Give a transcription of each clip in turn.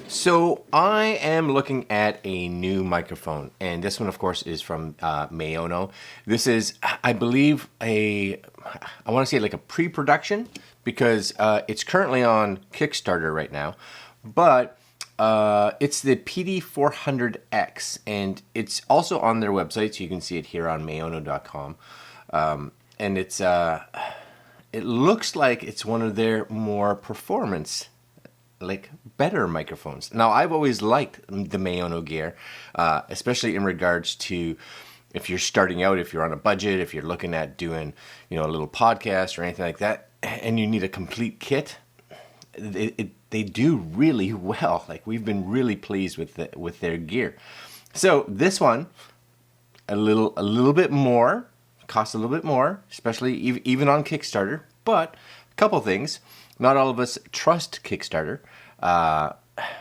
So I am looking at a new microphone, and this one, of course, is from Maono. This is, I believe, I want to say like a pre-production, because it's currently on Kickstarter right now, but it's the PD400X, and it's also on their website, so you can see it here on maono.com. And it's it looks like it's one of their more performance, like better microphones. Now, I've always liked the Maono gear, especially in regards to if you're starting out, if you're on a budget, if you're looking at doing, a little podcast or anything like that, and you need a complete kit. They do really well. Like, we've been really pleased with their gear. So this one, a little bit more, costs a little bit more, especially even on Kickstarter. But a couple things. Not all of us trust Kickstarter,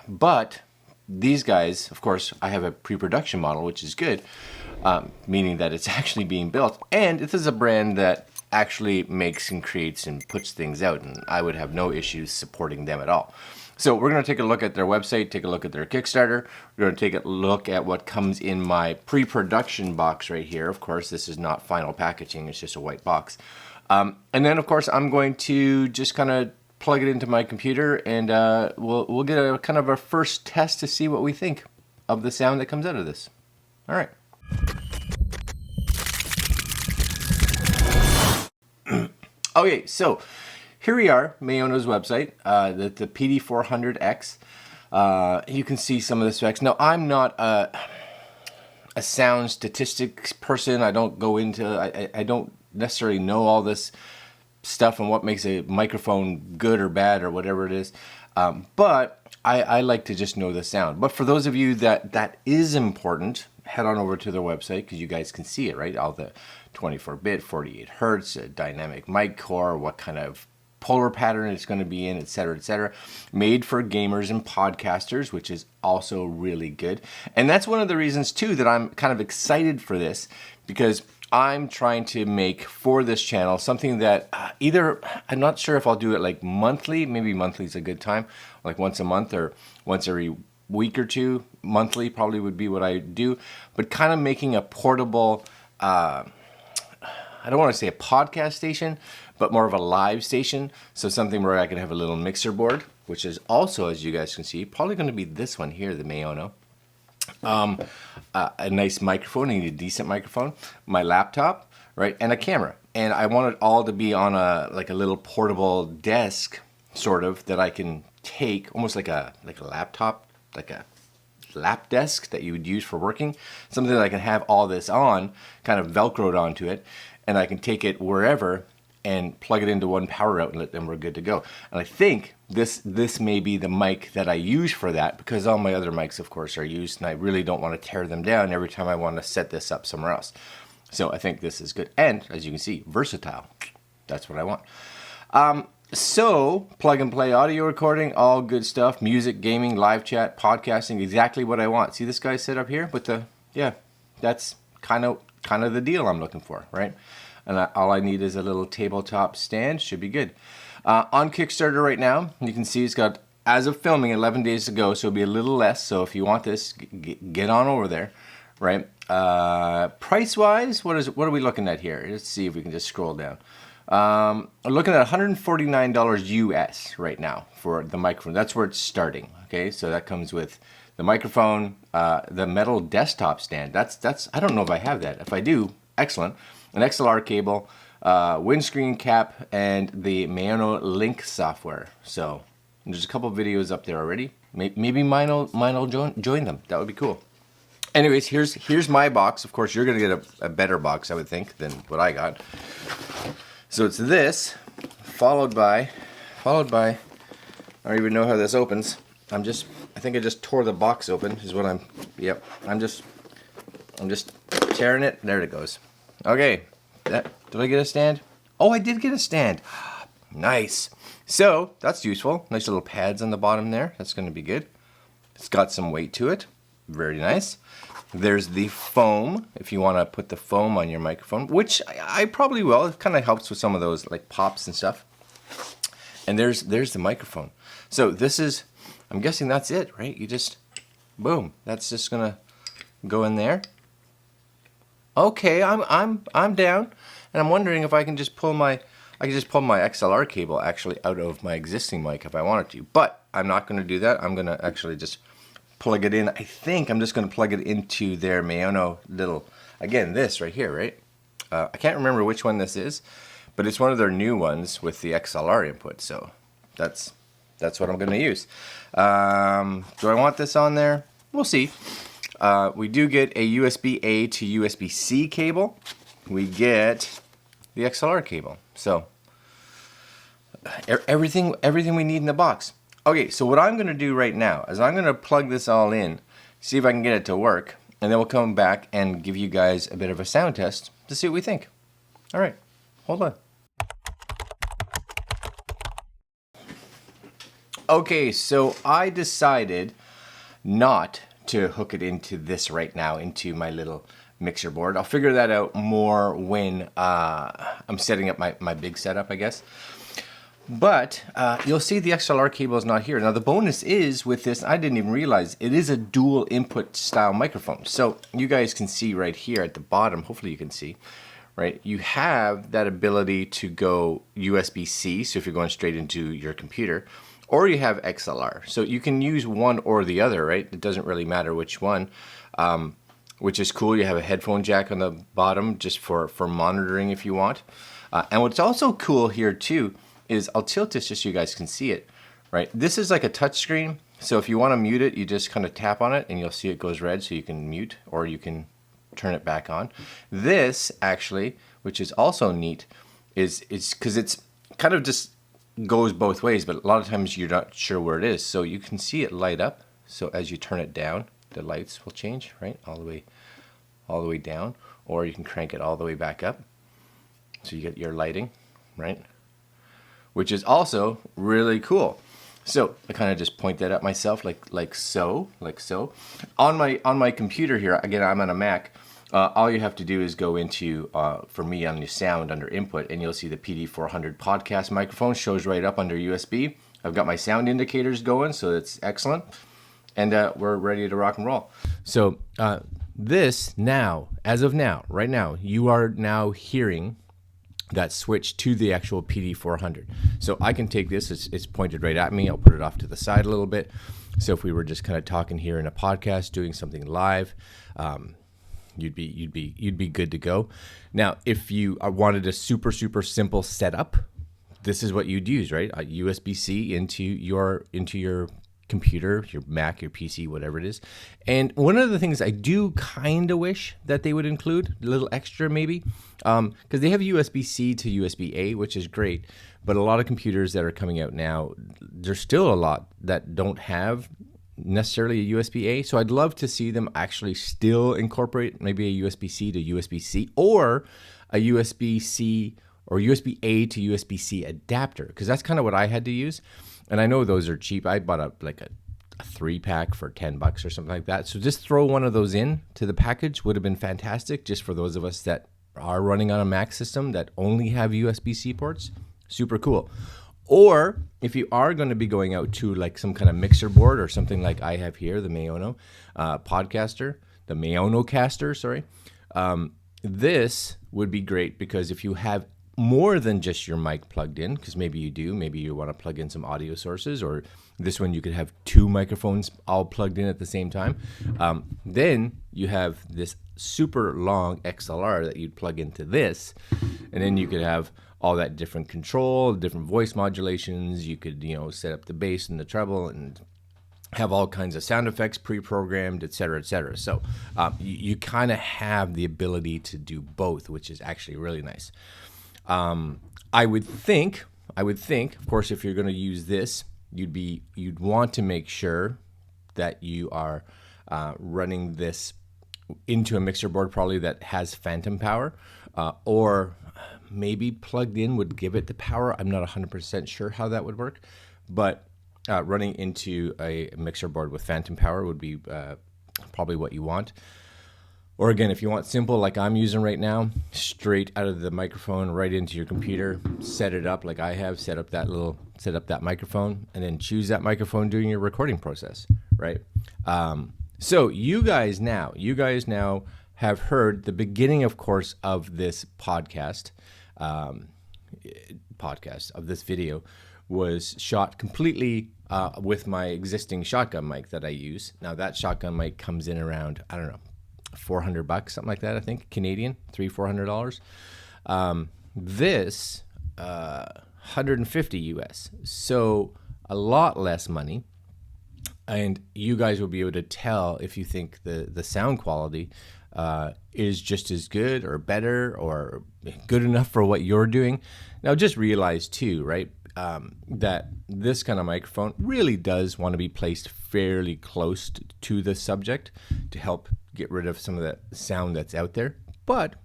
but these guys, of course, I have a pre-production model, which is good, meaning that it's actually being built. And this is a brand that actually makes and creates and puts things out, and I would have no issues supporting them at all. So we're going to take a look at their website, take a look at their Kickstarter. We're going to take a look at what comes in my pre-production box right here. Of course, this is not final packaging, it's just a white box. And then, of course, I'm going to just kind of plug it into my computer, and we'll get a kind of a first test to see what we think of the sound that comes out of this. All right. Okay, so here we are, Maono's website, the PD400X. You can see some of the specs. Now, I'm not a sound statistics person. I don't go into, I don't necessarily know all this stuff and what makes a microphone good or bad or whatever it is. But I like to just know the sound. But for those of you that is important, head on over to their website, because you guys can see it, right? All the 24-bit, 48 hertz, dynamic mic core, what kind of polar pattern it's going to be in, etc., etc. Made for gamers and podcasters, which is also really good. And that's one of the reasons, too, that I'm kind of excited for this, because I'm trying to make for this channel something that either, I'm not sure if I'll do it like monthly, maybe monthly is a good time, like once a month or once every week or two. Monthly probably would be what I do, but kind of making a portable, I don't want to say a podcast station, but more of a live station. So something where I can have a little mixer board, which is also, as you guys can see, probably going to be this one here, the Maono. A nice microphone, I need a decent microphone, my laptop, right, and a camera. And I want it all to be on a little portable desk, sort of, that I can take, almost like a laptop, like a lap desk that you would use for working, something that I can have all this on, kind of velcroed onto it, and I can take it wherever and plug it into one power outlet, and we're good to go. And I think this may be the mic that I use for that, because all my other mics, of course, are used, and I really don't want to tear them down every time I want to set this up somewhere else. So I think this is good. And, as you can see, versatile. That's what I want. So, plug and play audio recording, all good stuff. Music, gaming, live chat, podcasting, exactly what I want. See this guy set up here with the, yeah, that's kind of the deal I'm looking for, right? And all I need is a little tabletop stand. Should be good. On Kickstarter right now, you can see it's got, as of filming, 11 days to go, so it'll be a little less. So if you want this, get on over there, right? Price-wise, what are we looking at here? Let's see if we can just scroll down. I'm looking at $149 US right now for the microphone. That's where it's starting, okay? So that comes with the microphone, the metal desktop stand. That's I don't know if I have that. If I do, excellent. An XLR cable, windscreen cap, and the Maono Link software. So there's a couple videos up there already. Maybe mine will join them. That would be cool. Anyways, here's my box. Of course, you're gonna get a better box, I would think, than what I got. So it's this, followed by. I don't even know how this opens. I think I just tore the box open. Is what I'm. Yep. I'm just tearing it. There it goes. Okay. Did I get a stand? Oh, I did get a stand. Nice. So that's useful. Nice little pads on the bottom there. That's going to be good. It's got some weight to it. Very nice. There's the foam, if you want to put the foam on your microphone, which I probably will. It kind of helps with some of those like pops and stuff. And there's the microphone. So this is, I'm guessing that's it, right? You just, boom, that's just gonna go in there. Okay, I'm down, and I'm wondering if I can just pull my XLR cable actually out of my existing mic if I wanted to, but I'm not going to do that. I'm going to actually just plug it in. I think I'm just going to plug it into their Maono little, again, this right here, right? I can't remember which one this is, but it's one of their new ones with the XLR input, so that's what I'm going to use. Do I want this on there? We'll see. We do get a USB-A to USB-C cable. We get the XLR cable. So everything we need in the box. Okay, so what I'm going to do right now is I'm going to plug this all in, see if I can get it to work, and then we'll come back and give you guys a bit of a sound test to see what we think. All right, hold on. Okay, so I decided not to hook it into this right now, into my little mixer board. I'll figure that out more when I'm setting up my big setup, I guess. But you'll see the XLR cable is not here. Now the bonus is with this, I didn't even realize, it is a dual input style microphone. So you guys can see right here at the bottom, hopefully you can see, right? You have that ability to go USB-C, so if you're going straight into your computer, or you have XLR. So you can use one or the other, right? It doesn't really matter which one, which is cool. You have a headphone jack on the bottom just for monitoring if you want. And what's also cool here too is, I'll tilt this just so you guys can see it, right? This is like a touch screen. So if you want to mute it, you just kind of tap on it and you'll see it goes red, so you can mute or you can turn it back on. This actually, which is also neat, is because it's kind of just goes both ways, but a lot of times you're not sure where it is. So you can see it light up. So as you turn it down, the lights will change, right? All the way down, or you can crank it all the way back up. So you get your lighting, right? Which is also really cool. So I kind of just point that at myself like so. On my computer here, again, I'm on a Mac. All you have to do is go into, for me on your sound under input, and you'll see the PD400 podcast microphone shows right up under USB. I've got my sound indicators going, so it's excellent. And we're ready to rock and roll. So this now, as of now, right now, you are now hearing that switch to the actual PD400. So I can take this, it's pointed right at me. I'll put it off to the side a little bit. So if we were just kind of talking here in a podcast, doing something live, you'd be good to go. Now, if you wanted a super simple setup, this is what you'd use, right? A USB-C into your computer, your Mac, your PC, whatever it is. And one of the things I do kind of wish that they would include, a little extra maybe, because they have USB-C to USB-A, which is great, but a lot of computers that are coming out now, there's still a lot that don't have necessarily a USB-A. So I'd love to see them actually still incorporate maybe a USB-C to USB-C, or a USB-C or USB-A to USB-C adapter, because that's kind of what I had to use. And I know those are cheap. I bought a 3-pack for $10 or something like that. So just throw one of those in to the package would have been fantastic, just for those of us that are running on a Mac system that only have USB-C ports. Super cool. Or if you are going to be going out to like some kind of mixer board or something like I have here, the Maono podcaster, the Maono caster, sorry. This would be great, because if you have more than just your mic plugged in, because maybe you do, maybe you want to plug in some audio sources, or this one you could have 2 microphones all plugged in at the same time. Then you have this super long XLR that you'd plug into this, and then you could have all that different control, different voice modulations. You could, set up the bass and the treble and have all kinds of sound effects pre-programmed, et cetera, et cetera. So you kind of have the ability to do both, which is actually really nice. I would think, of course, if you're going to use this, you'd want to make sure that you are running this into a mixer board probably that has phantom power, or maybe plugged in would give it the power. I'm not 100% sure how that would work, but running into a mixer board with phantom power would be probably what you want. Or again, if you want simple like I'm using right now, straight out of the microphone right into your computer, set it up like I have, set up that microphone, and then choose that microphone during your recording process, right? So you guys now have heard the beginning, of course, of this podcast of this video was shot completely with my existing shotgun mic that I use. Now that shotgun mic comes in around, I don't know, $400, something like that, I think, Canadian, $400. This, 150 US. So a lot less money. And you guys will be able to tell if you think the sound quality is just as good or better or good enough for what you're doing. Now, just realize too, right, that this kind of microphone really does want to be placed fairly close to the subject to help get rid of some of that sound that's out there. But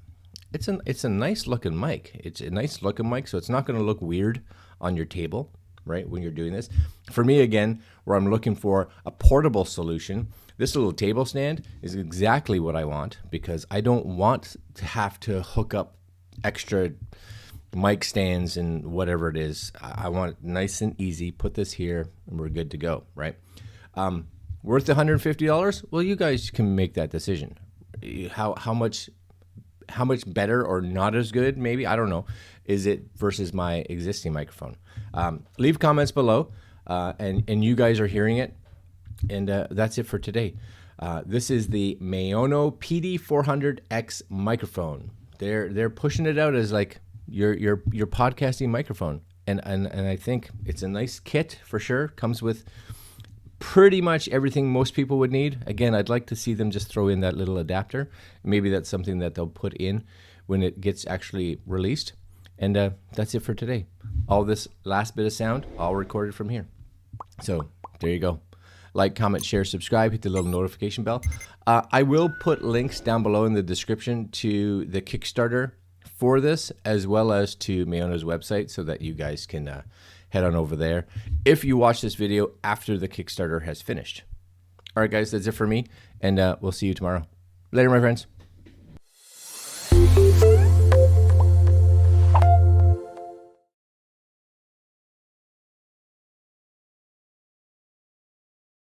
it's a nice looking mic. It's a nice looking mic, so it's not going to look weird on your table, right, when you're doing this. For me, again, where I'm looking for a portable solution, this little table stand is exactly what I want, because I don't want to have to hook up extra mic stands and whatever it is. I want it nice and easy. Put this here and we're good to go, right? Worth $150? Well, you guys can make that decision. How much better or not as good, maybe, I don't know, is it versus my existing microphone? Leave comments below, and you guys are hearing it. And that's it for today. This is the Maono PD400X microphone. They're pushing it out as like your podcasting microphone, and I think it's a nice kit for sure. Comes with pretty much everything most people would need. Again, I'd like to see them just throw in that little adapter. Maybe that's something that they'll put in when it gets actually released. And that's it for today. All this last bit of sound, all recorded from here. So there you go. Like, comment, share, subscribe, hit the little notification bell. I will put links down below in the description to the Kickstarter for this, as well as to Maono's website, so that you guys can head on over there if you watch this video after the Kickstarter has finished. All right, guys, that's it for me, and we'll see you tomorrow. Later, my friends.